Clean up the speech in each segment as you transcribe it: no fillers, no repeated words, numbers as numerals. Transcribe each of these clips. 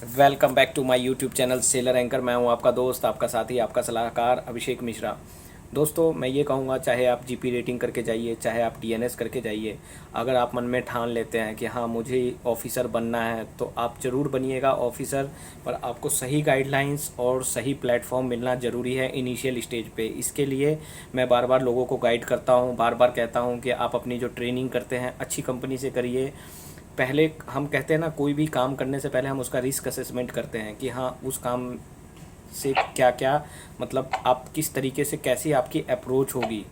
Welcome back to my YouTube channel seller anchor. मैं हूं आपका दोस्त, आपका साथी, आपका सलाहकार अभिषेक मिश्रा। दोस्तों, मैं ये कहूँगा, चाहे आप जीपी रेटिंग करके जाइए, चाहे आप टीएनएस करके जाइए, अगर आप मन में ठान लेते हैं कि हाँ मुझे ऑफिसर बनना है तो आप ज़रूर बनिएगा ऑफिसर। पर आपको सही गाइडलाइंस और सही प्लेटफॉर्म मिलना ज़रूरी है इनिशियल स्टेज पे। इसके लिए मैं बार बार लोगों को गाइड करता हूँ, बार बार कहता हूँ कि आप अपनी जो ट्रेनिंग करते हैं अच्छी कंपनी से करिए। पहले हम कहते हैं ना, कोई भी काम करने से पहले हम उसका रिस्क असेसमेंट करते हैं कि हाँ उस काम से क्या क्या, मतलब आप किस तरीके से, कैसी आपकी अप्रोच होगी,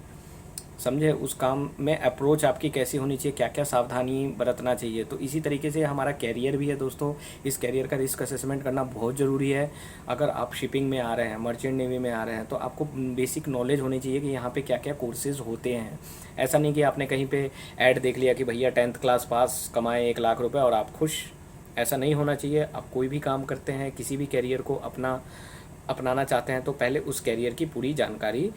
समझे, उस काम में अप्रोच आपकी कैसी होनी चाहिए, क्या क्या सावधानी बरतना चाहिए। तो इसी तरीके से हमारा कैरियर भी है दोस्तों। इस कैरियर का रिस्क असेसमेंट करना बहुत ज़रूरी है। अगर आप शिपिंग में आ रहे हैं, मर्चेंट नेवी में आ रहे हैं, तो आपको बेसिक नॉलेज होनी चाहिए कि यहाँ पे क्या क्या कोर्सेज होते हैं। ऐसा नहीं कि आपने कहीं पे ऐड देख लिया कि भैया 10th क्लास पास, कमाए 1 लाख रुपए और आप खुश। ऐसा नहीं होना चाहिए। आप कोई भी काम करते हैं, किसी भी कैरियर को अपनाना चाहते हैं, तो पहले उस कैरियर की पूरी जानकारी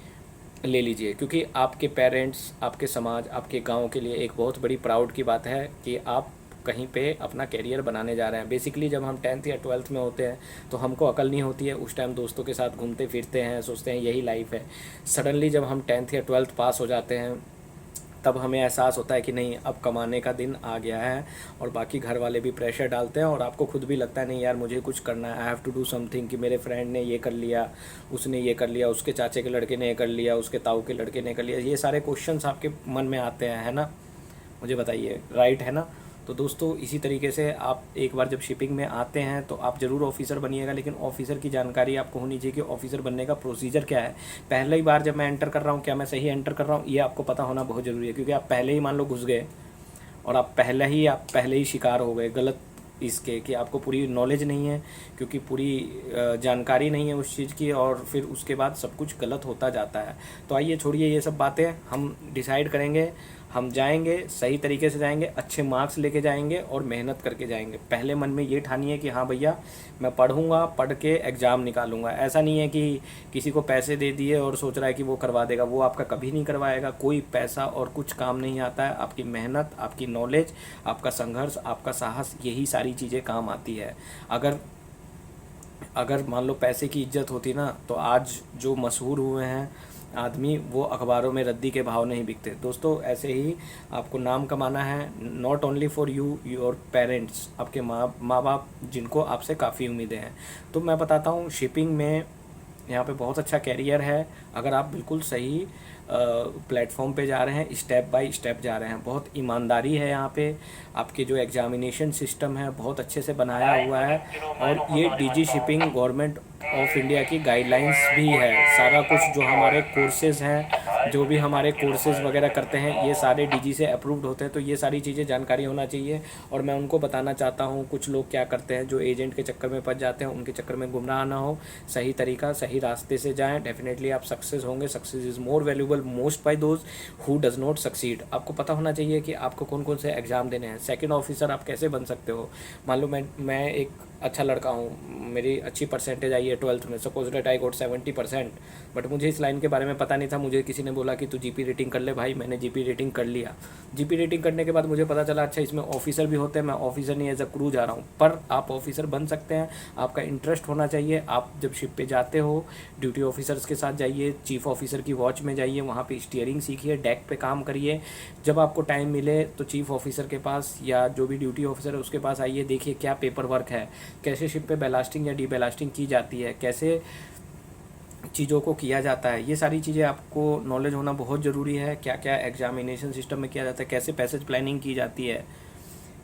ले लीजिए। क्योंकि आपके पेरेंट्स, आपके समाज, आपके गांव के लिए एक बहुत बड़ी प्राउड की बात है कि आप कहीं पे अपना करियर बनाने जा रहे हैं। बेसिकली जब हम 10th या 12th में होते हैं तो हमको अकल नहीं होती है। उस टाइम दोस्तों के साथ घूमते फिरते हैं, सोचते हैं यही लाइफ है। सडनली जब हम 10th या 12th पास हो जाते हैं तब हमें एहसास होता है कि नहीं, अब कमाने का दिन आ गया है। और बाकी घर वाले भी प्रेशर डालते हैं और आपको खुद भी लगता है नहीं यार मुझे कुछ करना है, I have to do something. कि मेरे फ्रेंड ने ये कर लिया, उसने ये कर लिया, उसके चाचे के लड़के ने ये कर लिया, उसके ताऊ के लड़के ने कर लिया। ये सारे क्वेश्चंस आपके मन में आते हैं, है ना? मुझे बताइए, राइट है ना? तो दोस्तों, इसी तरीके से आप एक बार जब शिपिंग में आते हैं तो आप ज़रूर ऑफिसर बनिएगा। लेकिन ऑफिसर की जानकारी आपको होनी चाहिए कि ऑफिसर बनने का प्रोसीजर क्या है। पहले ही बार जब मैं एंटर कर रहा हूँ, क्या मैं सही एंटर कर रहा हूँ, ये आपको पता होना बहुत ज़रूरी है। क्योंकि आप पहले ही मान लो घुस गए और आप पहले ही शिकार हो गए गलत इसके, कि आपको पूरी नॉलेज नहीं है, क्योंकि पूरी जानकारी नहीं है उस चीज़ की, और फिर उसके बाद सब कुछ गलत होता जाता है। तो आइए छोड़िए ये सब बातें, हम डिसाइड करेंगे। हम जाएंगे, सही तरीके से जाएंगे, अच्छे मार्क्स लेके जाएंगे और मेहनत करके जाएंगे। पहले मन में ये ठानिए कि हाँ भैया मैं पढ़ूंगा, पढ़ के एग्ज़ाम निकालूंगा। ऐसा नहीं है कि किसी को पैसे दे दिए और सोच रहा है कि वो करवा देगा। वो आपका कभी नहीं करवाएगा। कोई पैसा और कुछ काम नहीं आता है। आपकी मेहनत, आपकी नॉलेज, आपका संघर्ष, आपका साहस, यही सारी चीज़ें काम आती है। अगर अगर मान लो पैसे की इज्जत होती ना, तो आज जो मशहूर हुए हैं आदमी, वो अखबारों में रद्दी के भाव नहीं बिकते। दोस्तों, ऐसे ही आपको नाम कमाना है, not only for you, your parents, आपके माँ बाप, जिनको आपसे काफ़ी उम्मीदें हैं। तो मैं बताता हूँ, शिपिंग में यहाँ पे बहुत अच्छा कैरियर है। अगर आप बिल्कुल सही प्लेटफॉर्म पे जा रहे हैं, स्टेप बाय स्टेप जा रहे हैं, बहुत ईमानदारी है यहाँ पे। आपके जो एग्जामिनेशन सिस्टम है बहुत अच्छे से बनाया हुआ है। और ये DG shipping government of India की गाइडलाइंस भी है। सारा कुछ जो हमारे कोर्सेज़ हैं, जो भी हमारे कोर्सेज़ वगैरह करते हैं, ये सारे डीजी से अप्रूव्ड होते हैं। तो ये सारी चीज़ें जानकारी होना चाहिए। और मैं उनको बताना चाहता हूँ, कुछ लोग क्या करते हैं, जो एजेंट के चक्कर में फंस जाते हैं, उनके चक्कर में गुमराह ना हो। सही तरीका, सही रास्ते से जाएं, डेफिनेटली आप सक्सेस होंगे। Success is more valuable most by those who does not succeed. आपको पता होना चाहिए कि आपको कौन कौन से एग्ज़ाम देने हैं। सेकंड ऑफिसर आप कैसे बन सकते हो? मान लो मैं एक अच्छा लड़का हूँ, मेरी अच्छी परसेंटेज आई है 12th में, suppose date I got 70%। But मुझे इस लाइन के बारे में पता नहीं था। मुझे किसी ने बोला कि तू जीपी रेटिंग कर ले भाई। मैंने जीपी रेटिंग कर लिया। जीपी रेटिंग करने के बाद मुझे पता चला अच्छा इसमें ऑफिसर भी होते हैं। मैं ऑफिसर नहीं, एज अ क्रू जा रहा हूँ। पर आप ऑफिसर बन सकते हैं। आपका इंटरेस्ट होना चाहिए। आप जब शिप पे जाते हो, ड्यूटी ऑफिसर्स के साथ जाइए, चीफ ऑफिसर की वॉच में जाइए, वहाँ पे स्टीयरिंग सीखिए, डेक पे काम करिए। जब आपको टाइम मिले तो चीफ ऑफिसर के पास या जो भी ड्यूटी ऑफिसर है उसके पास आइए, देखिए क्या पेपर वर्क है, कैसे शिप पे बेलास्टिंग या डी बेलास्टिंग की जाती है, कैसे चीज़ों को किया जाता है। ये सारी चीज़ें आपको नॉलेज होना बहुत ज़रूरी है। क्या क्या एग्जामिनेशन सिस्टम में किया जाता है, कैसे पैसेज प्लानिंग की जाती है,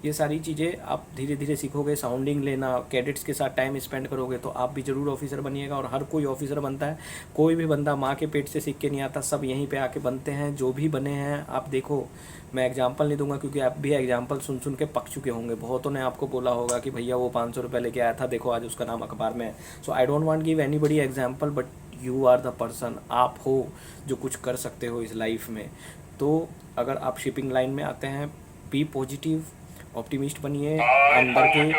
ये सारी चीज़ें आप धीरे धीरे सीखोगे। साउंडिंग लेना, कैडेट्स के साथ टाइम स्पेंड करोगे तो आप भी ज़रूर ऑफिसर बनिएगा। और हर कोई ऑफिसर बनता है। कोई भी बंदा माँ के पेट से सीख के नहीं आता, सब यहीं पे आके बनते हैं। जो भी बने हैं आप देखो, मैं एग्जांपल नहीं दूंगा क्योंकि आप भी एग्जांपल सुन सुन के पक चुके होंगे। बहुतों ने आपको बोला होगा कि भैया वो 500 रुपये लेके आया था, देखो आज उसका नाम अखबार में है। So I don't want give anybody example, but you are the person. आप हो जो कुछ कर सकते हो इस लाइफ में। तो अगर आप शिपिंग लाइन में आते हैं, बी पॉजिटिव, ऑप्टिमिस्ट बनिए। अंदर के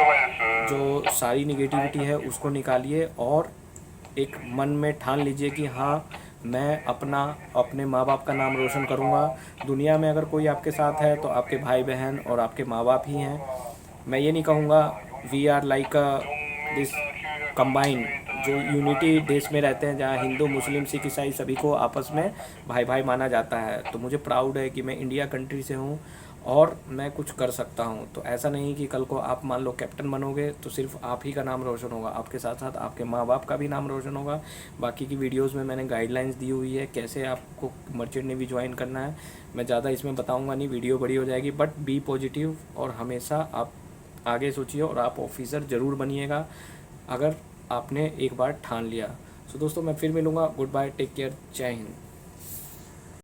जो सारी निगेटिविटी है उसको निकालिए और एक मन में ठान लीजिए कि हाँ मैं अपने माँ बाप का नाम रोशन करूँगा। दुनिया में अगर कोई आपके साथ है तो आपके भाई बहन और आपके माँ बाप ही हैं। मैं ये नहीं कहूँगा we are like a this combine, जो यूनिटी देश में रहते हैं, जहाँ हिंदू मुस्लिम सिख ईसाई सभी को आपस में भाई भाई माना जाता है। तो मुझे प्राउड है कि मैं इंडिया कंट्री से हूँ और मैं कुछ कर सकता हूँ। तो ऐसा नहीं कि कल को आप मान लो कैप्टन बनोगे तो सिर्फ आप ही का नाम रोशन होगा, आपके साथ साथ आपके माँ बाप का भी नाम रोशन होगा। बाकी की वीडियोस में मैंने गाइडलाइंस दी हुई है कैसे आपको मर्चेंट नेवी ज्वाइन करना है। मैं ज़्यादा इसमें बताऊँगा नहीं, वीडियो बड़ी हो जाएगी। बट बी पॉजिटिव और हमेशा आप आगे सोचिए और आप ऑफिसर ज़रूर बनिएगा अगर आपने एक बार ठान लिया। सो दोस्तों मैं फिर मिलूँगा। गुड बाय, टेक केयर, जय हिंद।